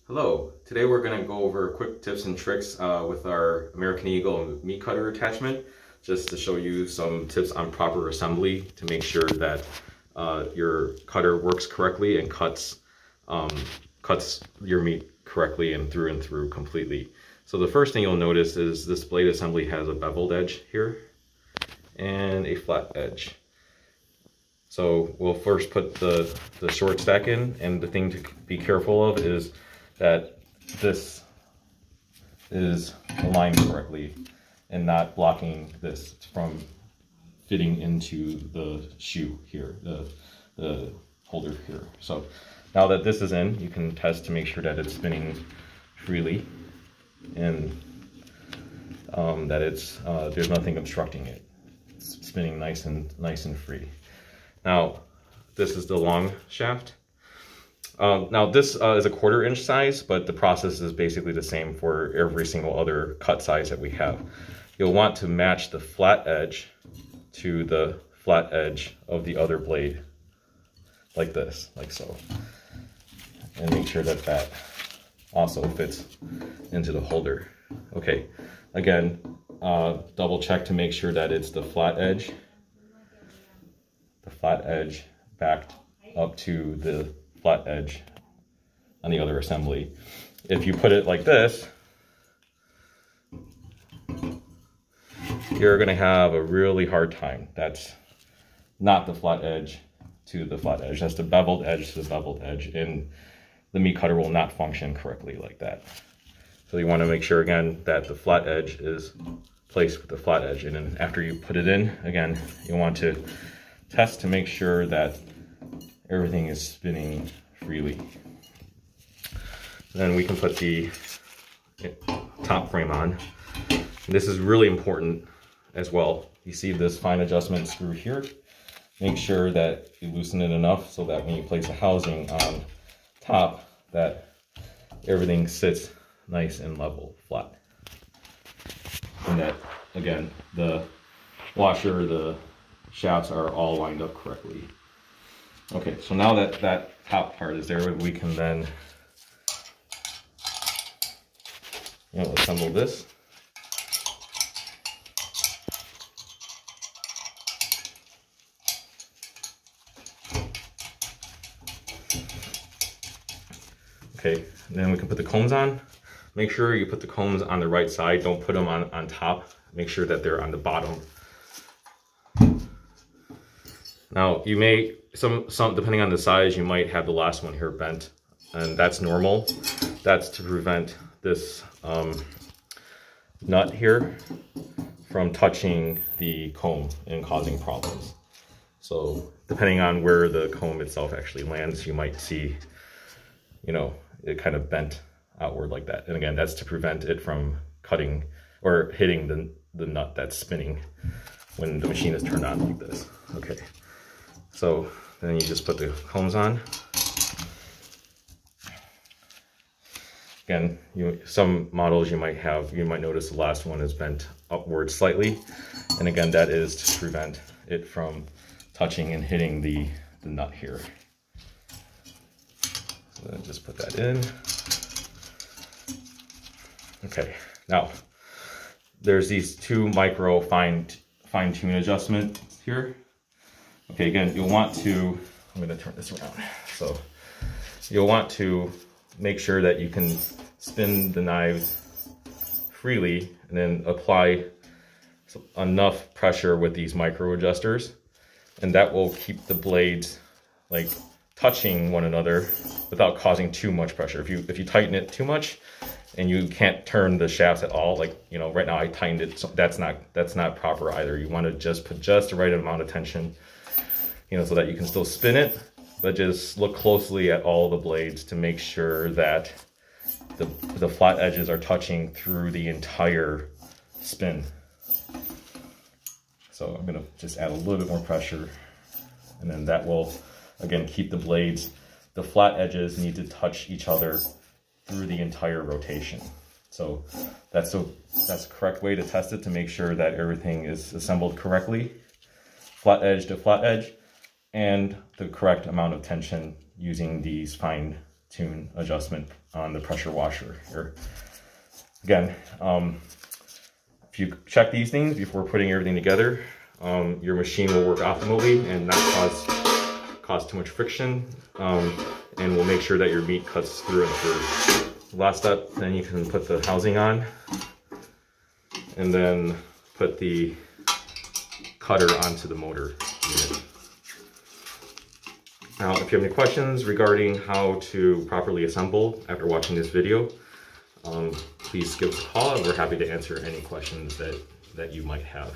Hello, today we're going to go over quick tips and tricks with our American Eagle meat cutter attachment, just to show you some tips on proper assembly to make sure that your cutter works correctly and cuts your meat correctly and through completely. So the first thing you'll notice is this blade assembly has a beveled edge here and a flat edge. So we'll first put the short stack in, and the thing to be careful of is that this is aligned correctly and not blocking this from fitting into the shoe here, the holder here. So now that this is in, you can test to make sure that it's spinning freely and that it's there's nothing obstructing it. It's spinning nice and free. Now this is the long shaft. Now this is a 1/4 inch size, but the process is basically the same for every single other cut size that we have. You'll want to match the flat edge to the flat edge of the other blade, like this, like so. And make sure that that also fits into the holder. Okay, again, double check to make sure that it's the flat edge backed up to the flat edge on the other assembly. If you put it like this, you're going to have a really hard time. That's not the flat edge to the flat edge. That's the beveled edge to the beveled edge, and the meat cutter will not function correctly like that. So you want to make sure again that the flat edge is placed with the flat edge, and then after you put it in, again, you want to test to make sure that everything is spinning freely. Then we can put the top frame on. And this is really important as well. You see this fine adjustment screw here. Make sure that you loosen it enough so that when you place a housing on top, that everything sits nice and level, flat. And that, again, the washer, the shafts are all lined up correctly. Okay, so now that that top part is there, we can then assemble this. Okay, and then we can put the combs on. Make sure you put the combs on the right side. Don't put them on top. Make sure that they're on the bottom. Now you may, some depending on the size, you might have the last one here bent, and that's normal. That's to prevent this nut here from touching the comb and causing problems. So depending on where the comb itself actually lands, you might see, it kind of bent outward like that. And again, that's to prevent it from cutting or hitting the nut that's spinning when the machine is turned on like this. Okay. So then you just put the combs on. Again, some models you might notice the last one is bent upward slightly. And again, that is to prevent it from touching and hitting the nut here. So then just put that in. Okay, now there's these two micro fine-tune adjustments here. Okay, again, you'll want to, I'm going to turn this around. So you'll want to make sure that you can spin the knives freely and then apply enough pressure with these micro adjusters, and that will keep the blades like touching one another without causing too much pressure. If you tighten it too much and you can't turn the shafts at all, like right now I tightened it, so that's not proper either. You want to just put just the right amount of tension, so that you can still spin it, but just look closely at all the blades to make sure that the flat edges are touching through the entire spin. So I'm gonna just add a little bit more pressure, and then that will, again, keep the blades, the flat edges need to touch each other through the entire rotation. So that's the correct way to test it, to make sure that everything is assembled correctly, flat edge to flat edge, and the correct amount of tension using these fine tune adjustment on the pressure washer here. Again, if you check these things before putting everything together, your machine will work optimally and not cause too much friction, and will make sure that your meat cuts through and through. Last step, then you can put the housing on, and then put the cutter onto the motor unit. Now, if you have any questions regarding how to properly assemble after watching this video, please give us a call, and we're happy to answer any questions that you might have.